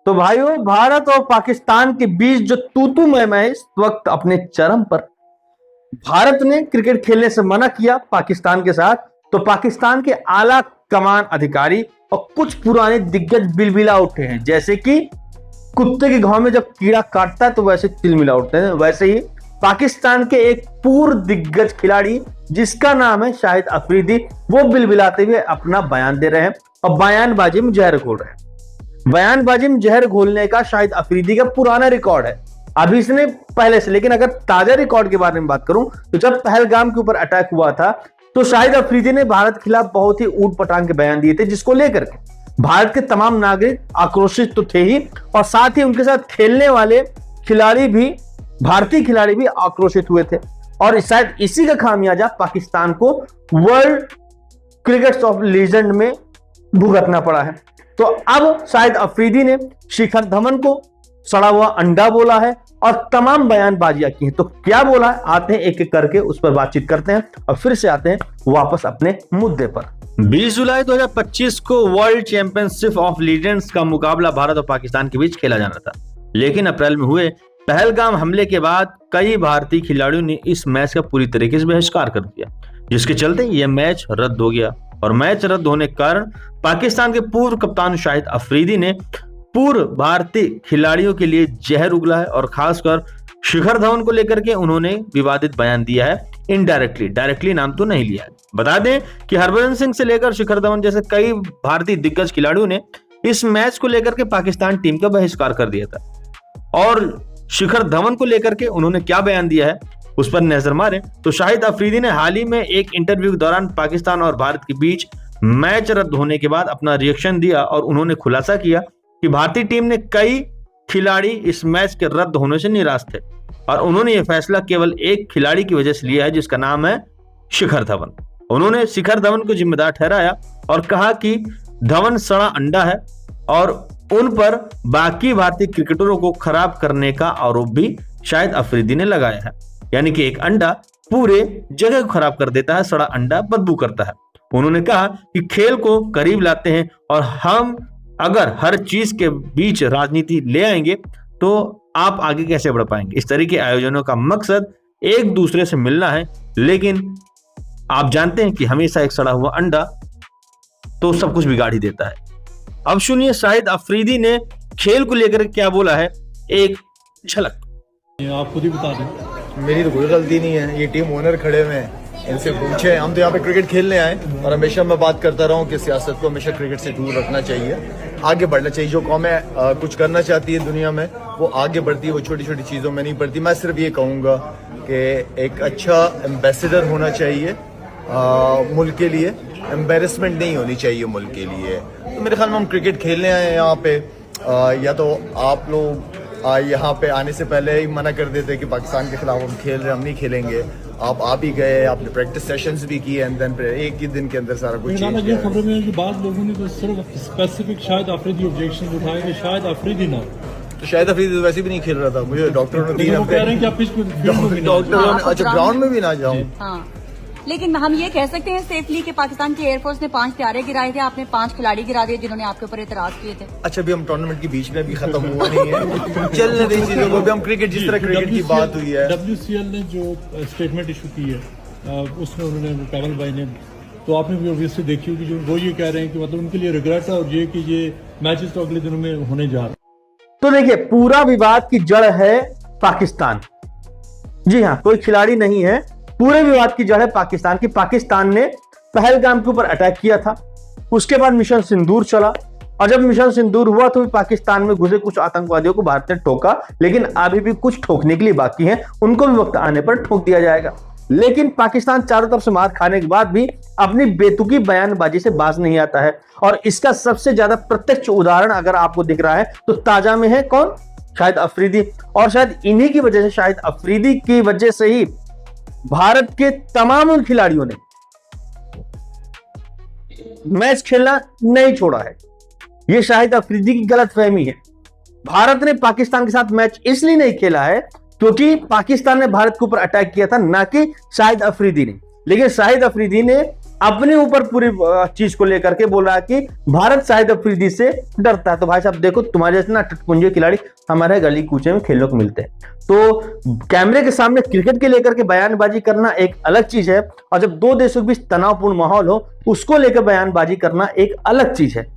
तो भाइयों, भारत और पाकिस्तान के बीच जो तू मैं इस वक्त अपने चरम पर। भारत ने क्रिकेट खेलने से मना किया पाकिस्तान के साथ, तो पाकिस्तान के आला कमान अधिकारी और कुछ पुराने दिग्गज बिलबिला उठे हैं। जैसे कि कुत्ते के घाव में जब कीड़ा काटता है तो वैसे तिलमिला उठते हैं, वैसे ही पाकिस्तान के एक पूर्व दिग्गज खिलाड़ी जिसका नाम है शाहिद अफरीदी, वो बिलबिलाते हुए अपना बयान दे रहे हैं और बयानबाजी में जहर घोल रहे हैं। बयानबाजी में जहर घोलने का शाहिद अफरीदी का पुराना रिकॉर्ड है, अभी इसने पहले से। लेकिन अगर ताजा रिकॉर्ड के बारे में बात करूं तो जब पहलगाम के ऊपर अटैक हुआ था तो शाहिद अफरीदी ने भारत के खिलाफ बहुत ही ऊट पटांग के बयान दिए थे, जिसको लेकर के भारत के तमाम नागरिक आक्रोशित तो थे ही, और साथ ही उनके साथ खेलने वाले खिलाड़ी भी, भारतीय खिलाड़ी भी आक्रोशित हुए थे। और शायद इसी का खामियाजा पाकिस्तान को वर्ल्ड क्रिकेट ऑफ लीजेंड में भुगतना पड़ा है। तो अब शाहिद अफरीदी ने शिखर धवन को सड़ा हुआ अंडा बोला है और तमाम बयानबाजियां की हैं। तो क्या बोला है, आते हैं एक एक करके उस पर बातचीत करते हैं और फिर से आते हैं वापस अपने मुद्दे पर। 20 जुलाई 2025 को वर्ल्ड चैंपियनशिप ऑफ लीजेंड्स का मुकाबला भारत और पाकिस्तान के बीच खेला जाना था, लेकिन अप्रैल में हुए पहलगाम हमले के बाद कई भारतीय खिलाड़ियों ने इस मैच का पूरी तरीके से बहिष्कार कर दिया, जिसके चलते यह मैच रद्द हो गया। और मैच रद्द होने के कारण पाकिस्तान के पूर्व कप्तान शाहिद अफरीदी ने पूर्व भारतीय खिलाड़ियों के लिए जहर उगला है और खासकर शिखर धवन को लेकर के उन्होंने विवादित बयान दिया है। इनडायरेक्टली, डायरेक्टली नाम तो नहीं लिया है। बता दें कि हरभजन सिंह से लेकर शिखर धवन जैसे कई भारतीय दिग्गज खिलाड़ियों ने इस मैच को लेकर के पाकिस्तान टीम का बहिष्कार कर दिया था। और शिखर धवन को लेकर के उन्होंने क्या बयान दिया है उस पर नजर मारें तो शाहिद अफरीदी ने हाल ही में एक इंटरव्यू के दौरान पाकिस्तान और भारत के बीच मैच रद्द होने के बाद अपना रिएक्शन दिया और उन्होंने खुलासा किया कि भारतीय टीम ने कई खिलाड़ी इस मैच के रद्द होने से निराश थे और उन्होंने यह फैसला केवल एक खिलाड़ी की वजह से लिया है, जिसका नाम है शिखर धवन। उन्होंने शिखर धवन को जिम्मेदार ठहराया और कहा कि धवन सड़ा अंडा है और उन पर बाकी भारतीय क्रिकेटरों को खराब करने का आरोप भी शाहिद अफरीदी ने लगाया है। यानी कि एक अंडा पूरे जगह को खराब कर देता है, सड़ा अंडा बदबू करता है। उन्होंने कहा कि खेल को करीब लाते हैं और हम अगर हर चीज के बीच राजनीति ले आएंगे तो आप आगे कैसे बढ़ पाएंगे। इस तरह के आयोजनों का मकसद एक दूसरे से मिलना है, लेकिन आप जानते हैं कि हमेशा एक सड़ा हुआ अंडा तो सब कुछ बिगाड़ ही देता है। अब सुनिए शाहिद अफरीदी ने खेल को लेकर क्या बोला है, एक झलक। आप खुद ही बता दें। मेरी तो कोई गलती नहीं है, ये टीम ओनर खड़े हुए हैं, इनसे पूछे। हम तो यहाँ पे क्रिकेट खेलने आए और हमेशा मैं बात करता रहा हूँ कि सियासत को हमेशा क्रिकेट से दूर रखना चाहिए, आगे बढ़ना चाहिए। जो कौमें कुछ करना चाहती है दुनिया में वो आगे बढ़ती है, वो छोटी छोटी चीज़ों में नहीं बढ़ती। मैं सिर्फ ये कहूँगा कि एक अच्छा एम्बेसडर होना चाहिए मुल्क के लिए, एम्बेरसमेंट नहीं होनी चाहिए मुल्क के लिए। तो मेरे ख्याल में हम क्रिकेट खेलने आए हैं यहाँ पे, या तो आप लोग यहाँ पे आने से पहले ही मना कर देते कि पाकिस्तान के खिलाफ हम खेल रहे हैं, हम नहीं खेलेंगे। आप ही गए, आपने प्रैक्टिस सेशंस भी किए एंड देन फिर एक ही दिन के अंदर सारा कुछ चेंज किया। खबरों में कि बाद लोगों ने तो सिर्फ स्पेसिफिक शाहिद अफरीदी ऑब्जेक्शन उठाए कि शाहिद अफरीदी ना, तो शाहिद अफरीदी तो वैसे भी नहीं खेल रहा था। मुझे डॉक्टरों ने 3 हफ्ते डॉक्टरों ने अच्छा ग्राउंड में भी ना जाऊँ। लेकिन हम ये कह सकते हैं सेफली कि पाकिस्तान की एयरफोर्स ने 5 त्यारे गिराए थे, आपने 5 खिलाड़ी गिरा दिए जिन्होंने आपके ऊपर एतराज किए थे। अच्छा, अभी हम टूर्नामेंट के बीच में भी खत्म हुआ नहीं है, चलने दें चीजों को। हम क्रिकेट, जिस तरह क्रिकेट की बात हुई है, WCL ने जो स्टेटमेंट इशू की है उसमें उन्होंने कावल भाई ने, तो आपने भी ऑब्वियसली देखी होगी, जो वो ये कह रहे हैं कि मतलब उनके लिए रिग्रेट है और ये कि ये मैचेस तो अगले दिनों में होने जा रहे हैं। तो देखिए, पूरा विवाद की जड़ है पाकिस्तान। जी हाँ, कोई खिलाड़ी नहीं है, पूरे विवाद की जड़ है पाकिस्तान की। पाकिस्तान ने पहलगाम के ऊपर अटैक किया था, उसके बाद मिशन सिंदूर चला और जब मिशन सिंदूर हुआ तो पाकिस्तान में घुसे कुछ आतंकवादियों को भारत ने ठोका, लेकिन अभी भी कुछ ठोकने के लिए बाकी हैं, उनको भी वक्त आने पर ठोक दिया जाएगा। लेकिन पाकिस्तान चारों तरफ से मार खाने के बाद भी अपनी बेतुकी बयानबाजी से बाज नहीं आता है और इसका सबसे ज्यादा प्रत्यक्ष उदाहरण अगर आपको दिख रहा है तो ताजा में है कौन, शाहिद अफरीदी। और शायद इन्हीं की वजह से, शाहिद अफरीदी की वजह से ही भारत के तमाम उन खिलाड़ियों ने मैच खेलना नहीं छोड़ा है। यह शाहिद अफरीदी की गलतफहमी है। भारत ने पाकिस्तान के साथ मैच इसलिए नहीं खेला है क्योंकि पाकिस्तान ने भारत के ऊपर अटैक किया था, ना कि शाहिद अफरीदी ने। लेकिन शाहिद अफरीदी ने अपने ऊपर पूरी चीज को लेकर के बोल रहा है कि भारत शाहिद अफरीदी से डरता है। तो भाई साहब देखो, तुम्हारे जैसे ना टटपुंजे खिलाड़ी हमारे गली कूचे में खेलने को मिलते हैं। तो कैमरे के सामने क्रिकेट के लेकर के बयानबाजी करना एक अलग चीज है, और जब दो देशों के बीच तनावपूर्ण माहौल हो उसको लेकर बयानबाजी करना एक अलग चीज है।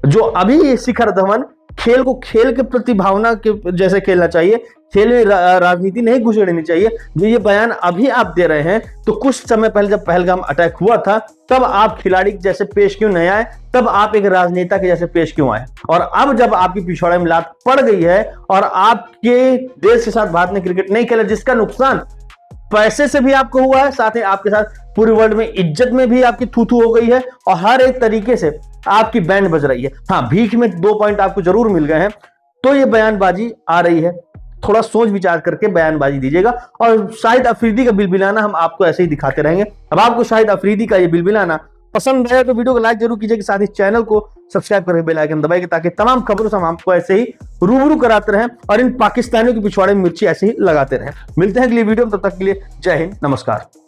जो अभी शिखर धवन खेल को खेल के प्रति भावना के जैसे खेलना चाहिए, खेल में राजनीति नहीं घुसेड़नी चाहिए। जो ये बयान अभी आप दे रहे हैं, तो कुछ समय पहले जब पहलगाम अटैक हुआ था तब आप खिलाड़ी जैसे पेश क्यों नहीं आए, तब आप एक राजनेता के जैसे पेश क्यों आए। और अब जब आपकी पिछौड़े में लात पड़ गई है और आपके देश के साथ भारत ने क्रिकेट नहीं खेला, जिसका नुकसान पैसे से भी आपको हुआ है, साथ ही आपके साथ पूरे वर्ल्ड में इज्जत में भी आपकी थू हो गई है, और हर एक तरीके से आपकी बैंड बज रही है। हाँ, भीख में 2 पॉइंट आपको जरूर मिल गए हैं, तो ये बयानबाजी आ रही है। थोड़ा सोच विचार करके बयानबाजी दीजिएगा। और शाहिद अफरीदी का बिलबिलाना हम आपको ऐसे ही दिखाते रहेंगे। अब आपको शाहिद अफरीदी का ये बिलबिलाना पसंद आया तो वीडियो को लाइक जरूर कीजिएगा, साथ ही चैनल को सब्सक्राइब करके बेल आइकन दबाइए, ताकि तमाम खबरों से हम आपको ऐसे ही रूबरू कराते रहें और इन पाकिस्तानियों की पिछवाड़े में मिर्ची ऐसे ही लगाते रहें। मिलते हैं अगली वीडियो में, तब तक के लिए जय हिंद, नमस्कार।